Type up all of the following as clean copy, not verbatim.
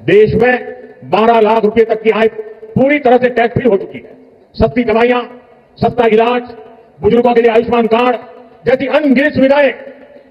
देश में 12 लाख रुपए तक की आय पूरी तरह से टैक्स फ्री हो चुकी है। सस्ती दवाइयां, सस्ता इलाज, बुजुर्गों के लिए आयुष्मान कार्ड जैसी अनगिनत सुविधाएं,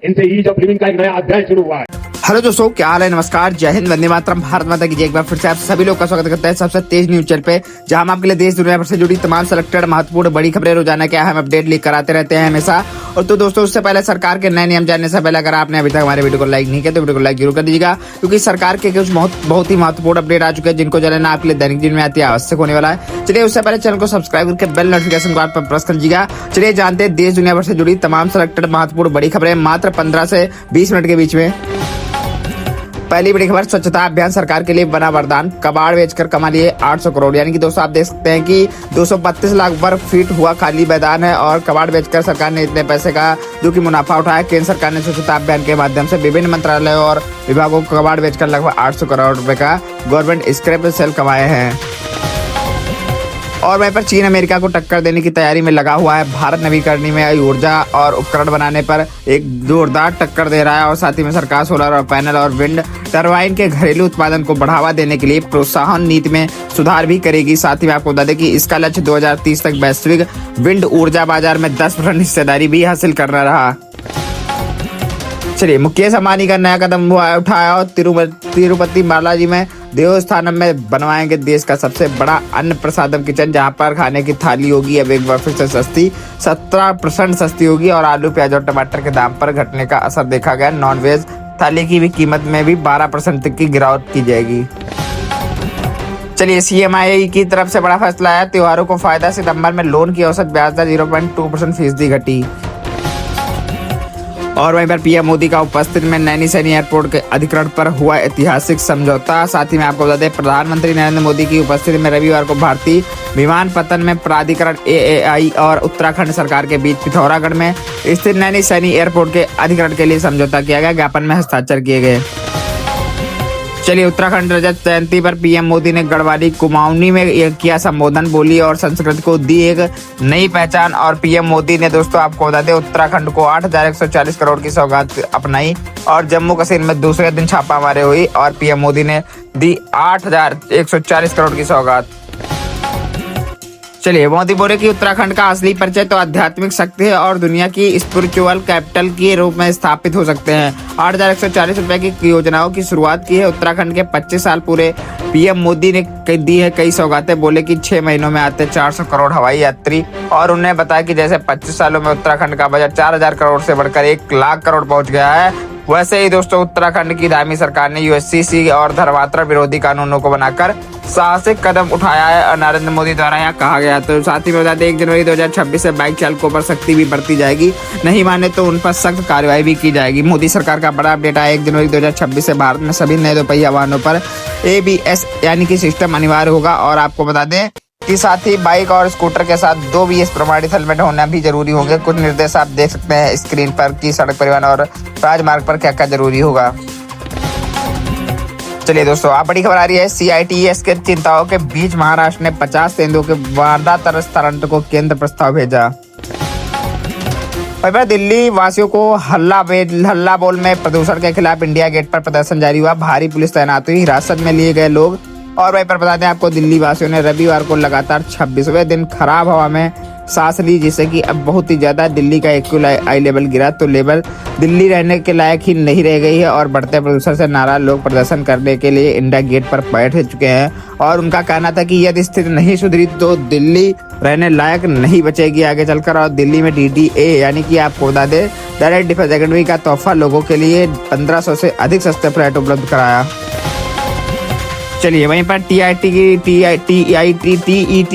इनसे ईज ऑफ लिविंग का एक नया अध्याय शुरू हुआ है। हेलो दोस्तों, क्या हाल है? नमस्कार, जय हिंद, वंदे मातरम, भारत माता की जय। एक बार फिर से आप सभी लोग का स्वागत करते हैं सबसे तेज न्यूज चैनल पे, जहां हम आपके लिए देश दुनिया भर से जुड़ी तमाम सिलेक्टेड महत्वपूर्ण बड़ी खबरें रोजाना क्या हम अपडेट लेकर आते रहते हैं हमेशा। और तो दोस्तों, उससे पहले सरकार के नए नियम जानने से पहले अगर आपने अभी तक हमारे वीडियो को लाइक नहीं किया तो वीडियो को लाइक जरूर कर दीजिएगा, क्योंकि सरकार के कुछ बहुत ही महत्वपूर्ण अपडेट आ चुके हैं जिनको जानना आपके लिए दैनिक जीवन में अति आवश्यक होने वाला है। चलिए, उससे पहले चैनल को सब्सक्राइब करके बेल नोटिफिकेशन को पर प्रेस कर दीजिएगा। चलिए जानते हैं देश दुनिया भर से जुड़ी तमाम सिलेक्टेड महत्वपूर्ण बड़ी खबरें मात्र 15 से 20 मिनट के बीच में। पहली बड़ी खबर, स्वच्छता अभियान सरकार के लिए बना वरदान, कबाड़ बेचकर कमा लिए 800 करोड़। यानी कि दोस्तों, आप देख सकते हैं कि 232 लाख वर्ग फीट हुआ खाली मैदान है और कबाड़ बेचकर सरकार ने इतने पैसे का जो कि मुनाफा उठाया। केंद्र सरकार ने स्वच्छता अभियान के माध्यम से विभिन्न मंत्रालयों और विभागों को कबाड़ बेचकर लगभग 800 करोड़ रुपए का गवर्नमेंट स्क्रैप सेल कमाए हैं। और वहीं पर चीन अमेरिका को टक्कर देने की तैयारी में लगा हुआ है। भारत नवीकरणीय में ऊर्जा और उपकरण बनाने पर एक जोरदार टक्कर दे रहा है और साथ ही में सरकार सोलर और पैनल और विंड टरबाइन के घरेलू उत्पादन को बढ़ावा देने के लिए प्रोत्साहन नीति में सुधार भी करेगी। साथ ही में आपको बता दें कि इसका लक्ष्य 2030 तक वैश्विक विंड ऊर्जा बाजार में 10% हिस्सेदारी भी हासिल करना रहा। चलिए, मुकेश अंबानी का नया कदम उठाया और तिरुपति बालाजी में देवस्थानम में बनवाएंगे देश का सबसे बड़ा अन्न प्रसादम किचन, जहां पर खाने की थाली होगी अब एक बार फिर से सस्ती, 17% सस्ती होगी और आलू, प्याज और टमाटर के दाम पर घटने का असर देखा गया। नॉनवेज थाली की भी कीमत में भी 12% तक की गिरावट की जाएगी। चलिए, CMI की तरफ से बड़ा फैसला आया, त्योहारों को फायदा, सितंबर में लोन की औसत ब्याज दर 0.2% फीसदी घटी। और वहीं पर पीएम मोदी का उपस्थिति में नैनी सैनी एयरपोर्ट के अधिग्रहण पर हुआ ऐतिहासिक समझौता। साथ ही में आपको बता दें, प्रधानमंत्री नरेंद्र मोदी की उपस्थिति में रविवार को भारतीय विमानपत्तन में प्राधिकरण AAI और उत्तराखंड सरकार के बीच पिथौरागढ़ में स्थित नैनी सैनी एयरपोर्ट के अधिग्रहण के लिए समझौता किया गया। ज्ञापन में हस्ताक्षर किए गए। चलिए, उत्तराखंड रजत जयंती पर पीएम मोदी ने गढ़वाली कुमाऊनी में किया संबोधन, बोली और संस्कृति को दी एक नई पहचान। और पीएम मोदी ने दोस्तों आपको बता दें, उत्तराखंड को 8,140 करोड़ की सौगात अपनाई और जम्मू कश्मीर में दूसरे दिन छापामारी हुई और पीएम मोदी ने दी 8,140 करोड़ की सौगात। चलिए, मोदी बोले कि उत्तराखंड का असली परिचय तो आध्यात्मिक शक्ति है और दुनिया की स्पिरिचुअल कैपिटल के रूप में स्थापित हो सकते हैं। 8,140 रुपए की योजनाओं की शुरुआत की है उत्तराखंड के 25 साल पूरे। पीएम मोदी ने दी है कई सौगातें, बोले कि 6 महीनों में आते 400 करोड़ हवाई यात्री। और उन्हें बताया कि जैसे 25 सालों में उत्तराखंड का बजट 4,000 करोड़ से बढ़कर 1 लाख करोड़ पहुंच गया है, वैसे ही दोस्तों उत्तराखंड की धामी सरकार ने USCC और धर्मांतरण विरोधी कानूनों को बनाकर साहसिक कदम उठाया है और नरेंद्र मोदी द्वारा यहाँ कहा गया। तो साथ ही में बता दें, 1 जनवरी 2026 से बाइक चालकों पर सख्ती भी बढ़ती जाएगी, नहीं माने तो उन पर सख्त कार्रवाई भी की जाएगी। मोदी सरकार का बड़ा अपडेट आया, 1 जनवरी 2026 से भारत में सभी नए दोपहिया वाहनों पर ABS यानी कि सिस्टम अनिवार्य होगा। और आपको बता दें कि साथ ही बाइक और स्कूटर के साथ 2 BS प्रमाणित हेलमेट होना भी जरूरी होंगे। कुछ निर्देश आप देख सकते हैं स्क्रीन पर कि सड़क परिवहन और राजमार्ग पर क्या क्या जरूरी होगा। चलिए दोस्तों, आप बड़ी खबर आ रही है, CITES के चिंताओं के बीच महाराष्ट्र ने 50 तेंदुओं के वारदात स्थानांतरण को केंद्र प्रस्ताव भेजा। दिल्ली वासियों को हल्ला बोल में प्रदूषण के खिलाफ इंडिया गेट पर प्रदर्शन जारी हुआ, भारी पुलिस तैनात हुई, हिरासत में लिए गए लोग। और वहीं पर बता दें आपको, दिल्ली वासियों ने रविवार को लगातार 26वें दिन खराब हवा में सांस ली, जिससे कि अब बहुत ही ज्यादा दिल्ली का AQI लेवल गिरा, तो लेवल दिल्ली रहने के लायक ही नहीं रह गई है। और बढ़ते प्रदूषण से नाराज लोग प्रदर्शन करने के लिए इंडिया गेट पर बैठ चुके हैं और उनका कहना था कि यदि स्थिति नहीं सुधरी तो दिल्ली रहने लायक नहीं बचेगी आगे चलकर। और दिल्ली में DDA यानी कि आपको बता दें, डायरेक्ट डिफेक्टिविटी का तोहफा लोगों के लिए 1500 से अधिक सस्ते फ्लैट उपलब्ध कराया। चलिए, वहीं पर TET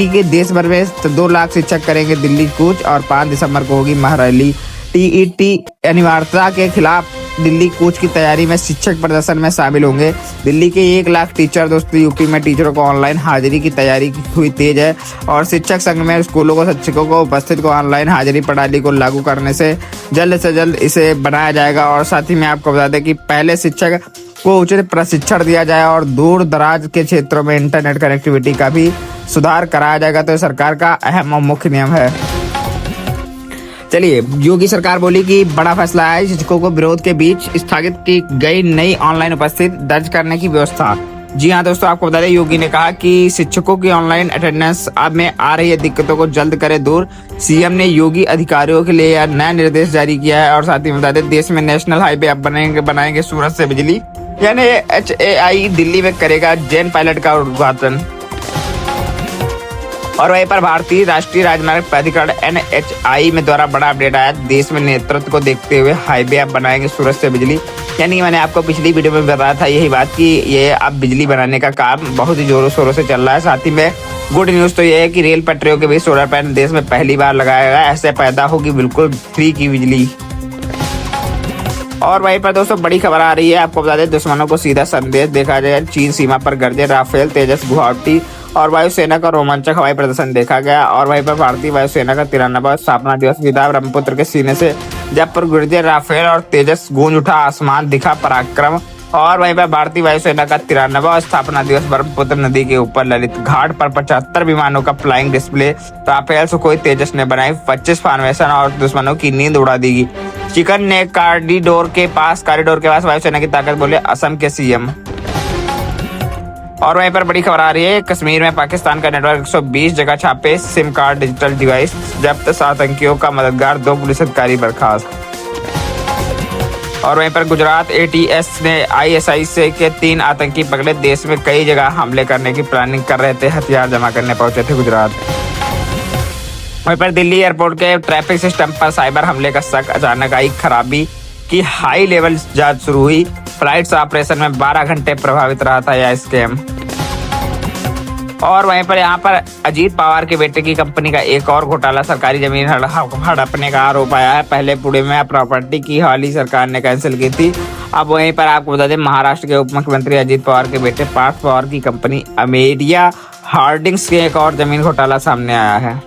के देश भर में 2 लाख शिक्षक करेंगे दिल्ली कूच और 5 दिसंबर को होगी महारैली। TET अनिवार्यता के खिलाफ दिल्ली कूच की तैयारी में शिक्षक प्रदर्शन में शामिल होंगे। दिल्ली के 1 लाख टीचर दोस्तों यूपी में टीचरों को ऑनलाइन हाजिरी की तैयारी हुई तेज है और शिक्षक संघ में स्कूलों को शिक्षकों को उपस्थित को ऑनलाइन हाजिरी प्रणाली को लागू करने से जल्द इसे बनाया जाएगा। और साथ ही में आपको बता दें कि पहले शिक्षक को उचित प्रशिक्षण दिया जाए और दूर दराज के क्षेत्रों में इंटरनेट कनेक्टिविटी का भी सुधार कराया जाएगा। तो सरकार का अहम और मुख्य नियम है। चलिए, योगी सरकार बोली कि बड़ा फैसला है, शिक्षकों को विरोध के बीच स्थगित की गई नई ऑनलाइन उपस्थिति दर्ज करने की व्यवस्था। जी हाँ दोस्तों, आपको बता दें योगी ने कहा कि शिक्षकों की ऑनलाइन अटेंडेंस अब में आ रही है दिक्कतों को जल्द करे दूर। सीएम ने योगी अधिकारियों के लिए यह नया निर्देश जारी किया है। और साथ ही बता दें देश में नेशनल हाईवे अब बनाएंगे सूरत से बिजली, यानी HAI दिल्ली में करेगा जैन पायलट का उद्घाटन। और वहीं पर भारतीय राष्ट्रीय राजमार्ग प्राधिकरण NHAI में द्वारा बड़ा अपडेट आया। देश में नेतृत्व को देखते हुए हाईवे अब बनाएंगे सूरत से बिजली, यानी मैंने आपको पिछली वीडियो में बताया था यही बात कि ये अब बिजली बनाने का काम बहुत ही जोरों शोरों से चल रहा है। साथ ही में गुड न्यूज़ तो ये है कि रेल पटरियों के बीच सोलर पैनल देश में पहली बार लगाया गया। ऐसे पैदा होगी बिल्कुल फ्री की बिजली। और वहीं पर दोस्तों बड़ी खबर आ रही है, आपको बता दें दुश्मनों को सीधा संदेश देखा जाए। चीन सीमा पर गरजे राफेल, तेजस गुवाहाटी और वायुसेना का रोमांचक हवाई प्रदर्शन देखा गया। और वहीं पर भारतीय वायुसेना का 93वां स्थापना दिवस विदा, ब्रह्मपुत्र के सीने से जब पर गरजे राफेल और तेजस गूंज उठा आसमान, दिखा पराक्रम। और वहीं पर भारतीय वायुसेना का 93वां स्थापना दिवस, ब्रह्मपुत्र नदी के ऊपर ललित घाट पर 75 विमानों का फ्लाइंग डिस्प्ले। राफेल सुखोई तेजस ने बनाई 25 फॉर्मेशन और दुश्मनों की नींद उड़ा दी। चिकन ने कॉरिडोर के पास वायुसेना की ताकत, बोले असम के CM। और वहीं पर बड़ी खबर आ रही है, कश्मीर में पाकिस्तान का नेटवर्क 120 जगह छापे, सिम कार्ड, डिजिटल डिवाइस जब्त, 7 आतंकियों का मददगार, 2 पुलिस अधिकारी बर्खास्त। और वहीं पर गुजरात ATS ने ISI से के 3 आतंकी पकड़े। देश में कई जगह हमले करने की प्लानिंग कर रहे थे, हथियार जमा करने पहुंचे थे गुजरात। वहीं पर दिल्ली एयरपोर्ट के ट्रैफिक सिस्टम पर साइबर हमले का शक, अचानक आई खराबी की हाई लेवल जांच शुरू हुई। फ्लाइट्स ऑपरेशन में 12 घंटे प्रभावित रहा था यह स्कैम। और वहीं पर यहाँ पर अजीत पवार के बेटे की कंपनी का एक और घोटाला, सरकारी जमीन हड़पने का आरोप आया है। पहले पुणे में प्रॉपर्टी की हवाली सरकार ने कैंसिल की थी। अब वहीं पर आपको बता दें महाराष्ट्र के उप मुख्यमंत्री अजीत पवार के बेटे पार्थ पवार की कंपनी अमेरिया होल्डिंग्स के एक और जमीन घोटाला सामने आया है।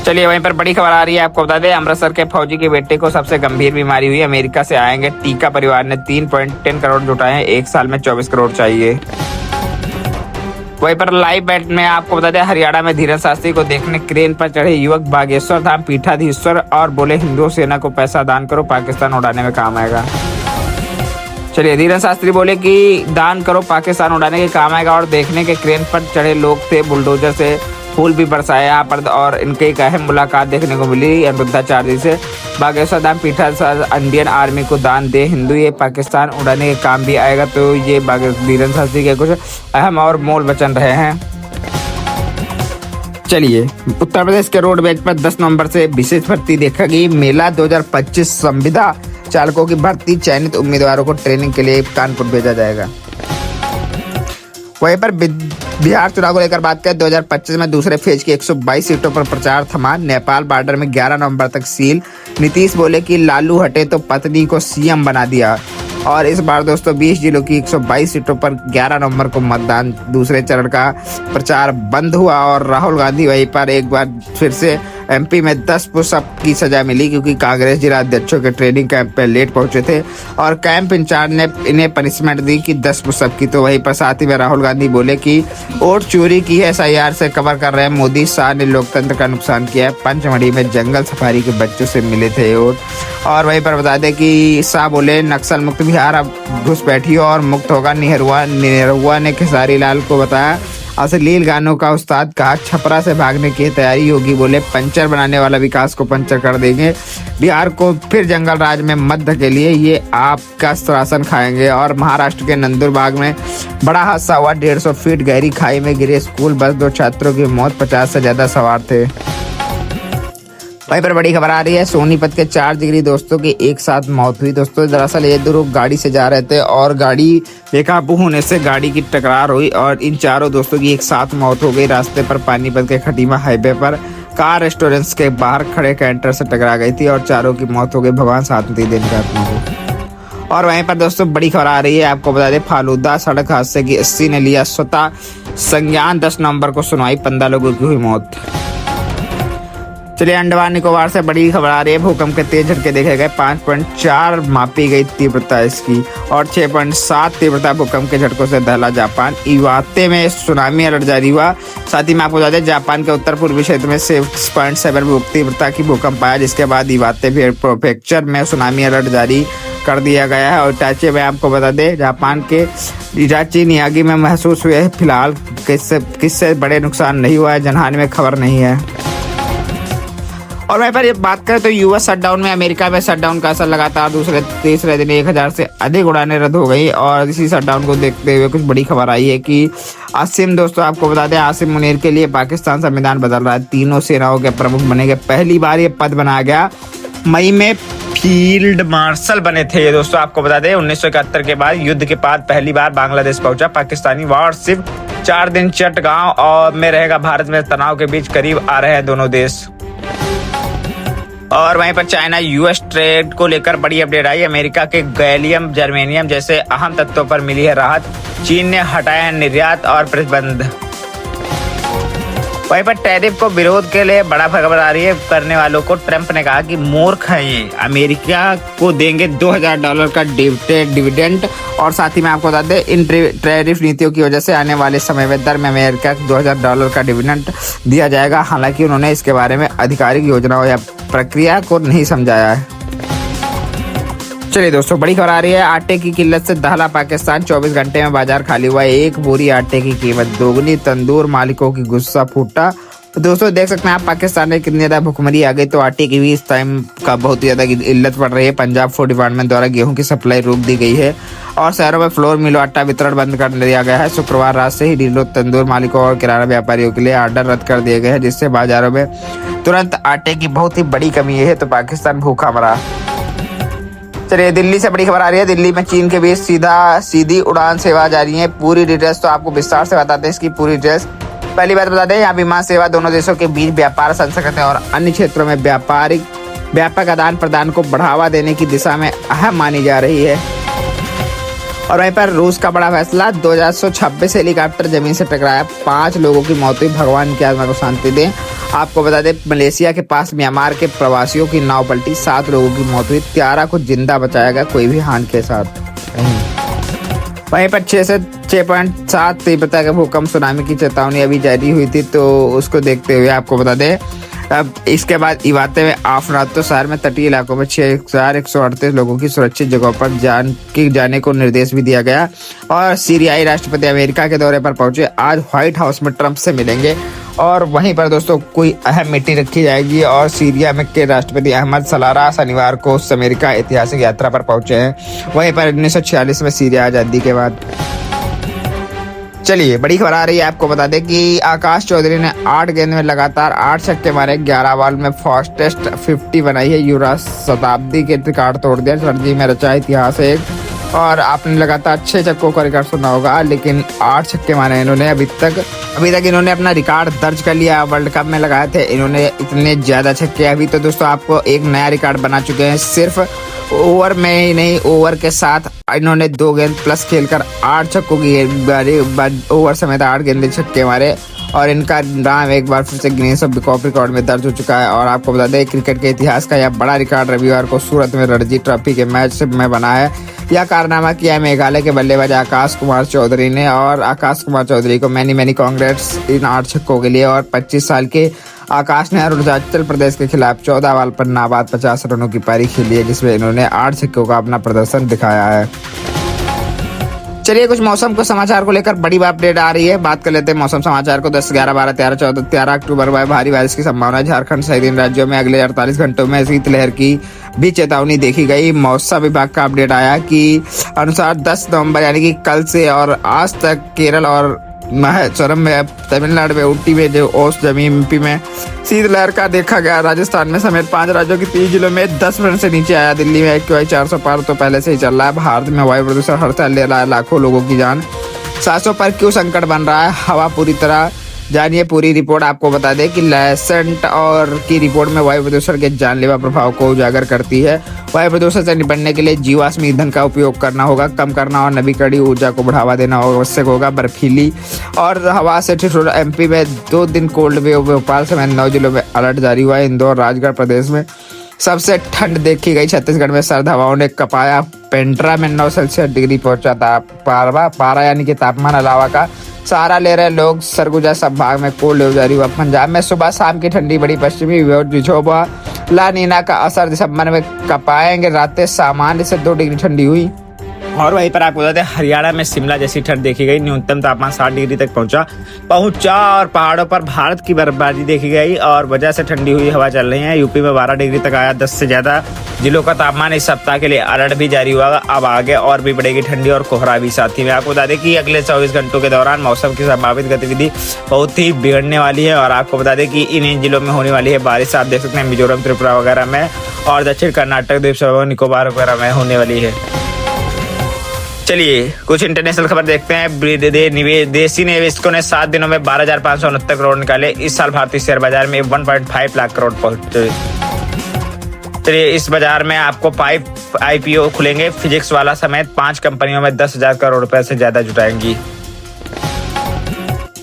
चलिए वहीं पर बड़ी खबर आ रही है, आपको बता दें अमृतसर के फौजी के बेटे को सबसे गंभीर बीमारी हुई। अमेरिका से आएंगे टीका, परिवार ने 3.10 करोड़ जुटाए हैं, 1 साल में 24 करोड़ चाहिए। वहीं पर लाइव बैट में आपको बता दें हरियाणा में धीरज शास्त्री को देखने क्रेन पर चढ़े युवक, बागेश्वर धाम पीठाधीश्वर और बोले हिंदू सेना को पैसा दान करो, पाकिस्तान उड़ाने में काम आएगा। चलिए धीरज शास्त्री बोले कि दान करो, पाकिस्तान उड़ाने के काम आएगा। और देखने के क्रेन पर चढ़े लोग थे, बुलडोजर से फूल भी बरसाए यहाँ पर। और इनके एक अहम मुलाकात देखने को मिली अनिरुद्धाचार्य से। बागेश्वर धाम पीठा इंडियन आर्मी को दान दे, हिंदू ये पाकिस्तान उड़ाने के काम भी आएगा। तो ये धीरज शास्त्री के कुछ अहम और मोल वचन रहे हैं। चलिए उत्तर प्रदेश के रोडवेज पर 10 नवंबर से विशेष भर्ती देखेगी। मेला 2025 संविदा चालकों की भर्ती, चयनित उम्मीदवारों को ट्रेनिंग के लिए कानपुर भेजा जाएगा। वहीं पर बिहार चुनाव को लेकर बात करें, 2025 में दूसरे फेज की 122 सीटों पर प्रचार थमा। नेपाल बॉर्डर में 11 नवंबर तक सील। नीतीश बोले कि लालू हटे तो पत्नी को CM बना दिया। और इस बार दोस्तों 20 जिलों की 122 सीटों पर 11 नवंबर को मतदान, दूसरे चरण का प्रचार बंद हुआ। और राहुल गांधी वहीं पर एक बार फिर से MP में 10 पुशअप की सजा मिली, क्योंकि कांग्रेस जिला अध्यक्षों के ट्रेनिंग कैंप पे लेट पहुंचे थे और कैंप इंचार्ज ने इन्हें पनिशमेंट दी कि 10 पुशअप की। तो वहीं पर साथ ही में राहुल गांधी बोले कि वोट चोरी की है, SIR से कवर कर रहे हैं मोदी। शाह ने लोकतंत्र का नुकसान किया है, पंचमढ़ी में जंगल सफारी के बच्चों से मिले थे वोट। और वहीं पर बता दें कि शाह बोले नक्सल मुक्त बिहार अब घुसपैठियों और मुक्त होगा। निरहुआ ने खेसारी लाल को बताया अश्लील गानों का उस्ताद, कहा छपरा से भागने की तैयारी। योगी बोले पंचर बनाने वाला विकास को पंचर कर देंगे, बिहार को फिर जंगल राज में मत धकेलिए, ये आपका शासन खाएंगे। और महाराष्ट्र के नंदुरबार में बड़ा हादसा हुआ, 150 फीट गहरी खाई में गिरे स्कूल बस, 2 छात्रों की मौत, 50 से ज्यादा सवार थे। वहीं पर बड़ी खबर आ रही है, सोनीपत के 4 जिगरी दोस्तों की एक साथ मौत हुई। दोस्तों दरअसल ये 2 लोग गाड़ी से जा रहे थे और गाड़ी बेकाबू होने से गाड़ी की टकरार हुई और इन चारों दोस्तों की एक साथ मौत हो गई। रास्ते पर पानीपत के खटीमा हाईवे पर कार रेस्टोरेंट्स के बाहर खड़े कैंटर से टकरा गई थी और चारों की मौत हो गई। भगवान शांति देने का आत्मा को। और वहीं पर दोस्तों बड़ी खबर आ रही है, आपको बता दें फालूदा सड़क हादसे की SC ने लिया स्वतः संज्ञान। 10 नवंबर को सुनवाई, 15 लोगों की हुई मौत। चलिए अंडमान निकोबार से बड़ी खबर आ रही है, भूकंप के तेज झटके देखे गए, 5.4 मापी गई तीव्रता इसकी और 6.7 तीव्रता भूकंप के झटकों से दहला जापान। इवाते में सुनामी अलर्ट जारी हुआ। साथ ही में आपको बता दें जापान के उत्तर पूर्वी क्षेत्र में 6.7 तीव्रता की भूकंप आया, जिसके बाद इवाते प्रेफेक्चर में सुनामी अलर्ट जारी कर दिया गया है। और इटाची में आपको बता दें जापान के इटाची नियागी में महसूस हुए फिलहाल किससे बड़े नुकसान नहीं हुआ है, जनहानि में खबर नहीं है। और वहीं पर ये बात करें तो यूएस शटडाउन में अमेरिका में शटडाउन का असर लगातार तीसरे दिन 1000 से अधिक उड़ानें रद्द हो गई। और इसी शटडाउन को देखते हुए कुछ बड़ी खबर आई है कि आसिम, दोस्तों आपको बता दें आसिम मुनीर के लिए पाकिस्तान संविधान बदल रहा है। तीनों सेनाओं के प्रमुख बनेंगे, पहली बार ये पद बनाया गया। मई में फील्ड मार्शल बने थे ये, दोस्तों आपको बता दें 1971 के बाद युद्ध के बाद पहली बार बांग्लादेश पहुंचा पाकिस्तानी वारशिप। 4 दिन चटगांव और में रहेगा भारत में तनाव के बीच करीब आ रहे हैं दोनों देश। और वहीं पर चाइना यूएस ट्रेड को लेकर बड़ी अपडेट आई। अमेरिका के गैलियम जर्मेनियम जैसे अहम तत्वों पर मिली है राहत। चीन ने हटाया है निर्यात और प्रतिबंध। वहीं पर टैरिफ को विरोध के लिए बड़ा खबर आ रही है करने वालों को। ट्रंप ने कहा कि मूर्ख है ये, अमेरिका को देंगे $2000 का डिविडेंड। और साथ ही में आपको बता दें इन टैरिफ नीतियों की वजह से आने वाले समय में दर में अमेरिका को $2000 का डिविडेंड दिया जाएगा। हालांकि उन्होंने इसके बारे में आधिकारिक योजनाओं या प्रक्रिया को नहीं समझाया है। चलिए दोस्तों, बड़ी खबर आ रही है। आटे की किल्लत से दहला पाकिस्तान, 24 घंटे में बाजार खाली हुआ। एक बोरी आटे की कीमत दोगुनी, तंदूर मालिकों की गुस्सा फूटा। तो दोस्तों देख सकते हैं आप पाकिस्तान में कितनी ज्यादा भुखमरी आ गई। तो आटे की भी इस टाइम का बहुत ही ज्यादा किल्लत पड़ रही है। पंजाब फूड डिपार्टमेंट द्वारा गेहूं की सप्लाई रोक दी गई है और शहरों में फ्लोर मिलो आटा वितरण बंद कर दिया गया है। शुक्रवार रात से ही डीलरों, तंदूर मालिकों और किराना व्यापारियों के लिए ऑर्डर रद्द कर दिए गए हैं, जिससे बाजारों में तुरंत आटे की बहुत ही बड़ी कमी है। तो पाकिस्तान भूखा मरा। चलिए दिल्ली से बड़ी खबर आ रही है। दिल्ली में चीन के बीच सीधी उड़ान सेवा जारी है। पूरी डिटेल्स तो आपको विस्तार से बताते हैं इसकी पूरी डिटेल्स। पहली बात बता दें, यहाँ विमान सेवा दोनों देशों के बीच व्यापार, संस्कृति और अन्य क्षेत्रों में व्यापक आदान प्रदान को बढ़ावा देने की दिशा में अहम मानी जा रही है। और वहीं पर रूस का बड़ा फैसला, 2626 हेलीकॉप्टर जमीन से टकराया, 5 लोगों की मौत हुई। भगवान की आत्मा को शांति दें। आपको बता दें मलेशिया के पास म्यांमार के प्रवासियों की नाव पलटी, 7 लोगों की मौत हुई। 13 को जिंदा बचाया गया, कोई भी हानि के साथ नहीं। वहीं पर 6 से 6.7 तीव्रता के भूकंप सुनामी की चेतावनी अभी जारी हुई थी। तो उसको देखते हुए आपको बता दें अब इसके बाद इवाते में आफरातो शहर में तटीय इलाकों में 6138 लोगों की सुरक्षित जगहों पर जाने को निर्देश भी दिया गया। और सीरियाई राष्ट्रपति अमेरिका के दौरे पर पहुंचे, आज व्हाइट हाउस में ट्रंप से मिलेंगे। और वहीं पर दोस्तों कोई अहम मीटिंग रखी जाएगी। और सीरिया में के राष्ट्रपति अहमद सलारा शनिवार को अमेरिका ऐतिहासिक यात्रा पर पहुंचे हैं। वहीं पर 1946 में सीरिया आजादी के बाद। चलिए बड़ी खबर आ रही है। आपको बता दें कि आकाश चौधरी ने 8 गेंद में लगातार 8 छक्के मारे, 11 बॉल में फास्टेस्ट 50 बनाई है। युवराज शताब्दी के रिकॉर्ड तोड़ दिया, रणजी में रचा इतिहास एक। और आपने लगातार 6 छक्कों का रिकॉर्ड सुना होगा, लेकिन 8 छक्के मारे इन्होंने। अभी तक इन्होंने अपना रिकॉर्ड दर्ज कर लिया। वर्ल्ड कप में लगाए थे इन्होंने इतने ज्यादा छक्के। अभी तो दोस्तों आपको एक नया रिकॉर्ड बना चुके हैं। सिर्फ ओवर में ही नहीं, ओवर के साथ इन्होंने 2 गेंद प्लस खेलकर 8 छक्कों की ओवर समेत 8 गेंदे छक्के मारे। और इनका नाम एक बार फिर से गिनीज बुक रिकॉर्ड में दर्ज हो चुका है। और आपको बता दें क्रिकेट के इतिहास का यह बड़ा रिकॉर्ड रविवार को सूरत में रणजी ट्रॉफी के मैच में बना है। यह कारनामा किया है मेघालय के बल्लेबाज आकाश कुमार चौधरी ने। और आकाश कुमार चौधरी को मैनी कांग्रेट्स इन 8 छक्कों के लिए। और 25 साल के आकाश ने अरुणाचल प्रदेश के खिलाफ 14 बॉल पर नाबाद 50 रनों की पारी खेली है, जिसमें इन्होंने 8 छक्कों का अपना प्रदर्शन दिखाया है। चलिए कुछ मौसम को समाचार को लेकर बड़ी अपडेट आ रही है। बात कर लेते हैं मौसम समाचार को। 10, 11, 12, 13, 14, 13 अक्टूबर में भारी बारिश की संभावना है। झारखंड सहित इन राज्यों में अगले 48 घंटों में शीतलहर की भी चेतावनी देखी गई। मौसम विभाग का अपडेट आया कि अनुसार 10 नवंबर यानी कि कल से और आज तक केरल और चरम में, तमिलनाडु में, ऊटी में, जो ओस जमीन एमपी में शीतलहर का देखा गया। राजस्थान में समेत 5 राज्यों के 30 जिलों में 10 मिनट से नीचे आया। दिल्ली में AQI 400 पार तो पहले से ही चल रहा है। भारत में वायु प्रदूषण हर साल ले रहा है लाखों लोगों की जान। 700 पर क्यों संकट बन रहा है हवा पूरी तरह, जानिए पूरी रिपोर्ट। आपको बता दें कि लैसेंट और की रिपोर्ट में वायु प्रदूषण के जानलेवा प्रभाव को उजागर करती है। वायु प्रदूषण से निपटने के लिए जीवाश्म ईंधन का उपयोग करना होगा, कम करना और नवीकरणीय ऊर्जा को बढ़ावा देना आवश्यक होगा। बर्फीली और हवा से ठिठुरा एमपी में 2 दिन कोल्ड वेव। भोपाल समेत 9 जिलों में अलर्ट जारी हुआ है। इंदौर, राजगढ़ प्रदेश में सबसे ठंड देखी गई। छत्तीसगढ़ में सर्द हवाओं ने कपाया। पेंड्रा में 9 सेल्सियस डिग्री पहुंचा था पारा यानी कि तापमान। अलावा का सहारा ले रहे लोग। सरगुजा संभाग में कोल्ड वेव जारी हुआ। पंजाब में सुबह शाम की ठंडी बड़ी। पश्चिमी विक्षोभ ला नीना का असर दिसंबर में कपाएंगे, रातें सामान्य से 2 डिग्री ठंडी हुई। और वहीं पर आपको बता दें हरियाणा में शिमला जैसी ठंड देखी गई, न्यूनतम तापमान 60 डिग्री तक पहुंचा और पहाड़ों पर भारत की बर्फबारी देखी गई और वजह से ठंडी हुई हवा चल रही है। यूपी में 12 डिग्री तक आया, 10 से ज्यादा जिलों का तापमान इस सप्ताह के लिए अलर्ट भी जारी हुआ। अब आगे और भी बढ़ेगी ठंडी और कोहरा भी साथ ही में। आपको बता दें कि अगले 24 घंटों के दौरान मौसम की संभावित गतिविधि बहुत ही बिगड़ने वाली है और आपको बता दें कि इन जिलों में होने वाली है बारिश। आप देख सकते हैं मिजोरम, त्रिपुरा वगैरह में और दक्षिण कर्नाटक, द्वीप समूह, निकोबार वगैरह में होने वाली है। चलिए कुछ इंटरनेशनल खबर देखते हैं। देसी निवेशकों ने 7 दिनों में 12,569 करोड़ निकाले। इस साल भारतीय शेयर बाजार में 1.5 लाख करोड़ पहुंचे। चलिए इस बाजार में आपको 5 IPO खुलेंगे। फिजिक्स वाला समेत 5 कंपनियों में 10,000 करोड़ रुपए से ज्यादा जुटाएंगी।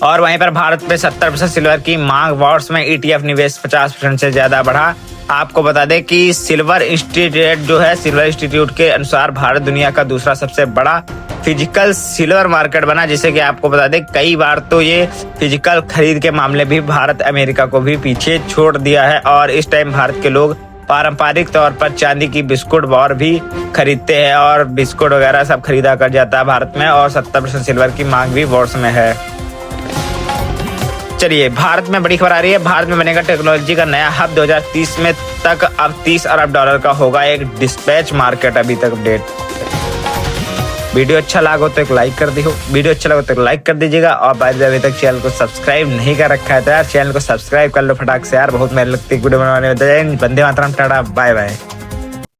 और वहीं पर भारत में 70% सिल्वर की मांग, वॉर्स में ETF निवेश 50% से ज्यादा बढ़ा। आपको बता दें कि सिल्वर इंस्टीट्यूट के अनुसार भारत दुनिया का दूसरा सबसे बड़ा फिजिकल सिल्वर मार्केट बना, जिसे कि आपको बता दें कई बार तो ये फिजिकल खरीद के मामले भी भारत अमेरिका को भी पीछे छोड़ दिया है। और इस टाइम भारत के लोग पारंपरिक तौर पर चांदी की बिस्कुट वॉर भी खरीदते हैं और बिस्कुट वगैरह सब खरीदा कर जाता है भारत में और 70% सिल्वर की मांग भी वॉर्स में है। चलिए भारत में बड़ी खबर आ रही है। भारत में बनेगा टेक्नोलॉजी का नया हब, 2030 में तक अब $30 अरब का होगा एक डिस्पैच मार्केट। अभी तक अपडेट। वीडियो अच्छा लगा तो एक लाइक कर दीजिएगा और बाद में अभी तक चैनल को सब्सक्राइब नहीं कर रखा है तो यार चैनल को सब्सक्राइब कर लो फटाक से यार, बहुत मेहनत लगती है वीडियो बनाने में। Vande Mataram, Tata, bye bye.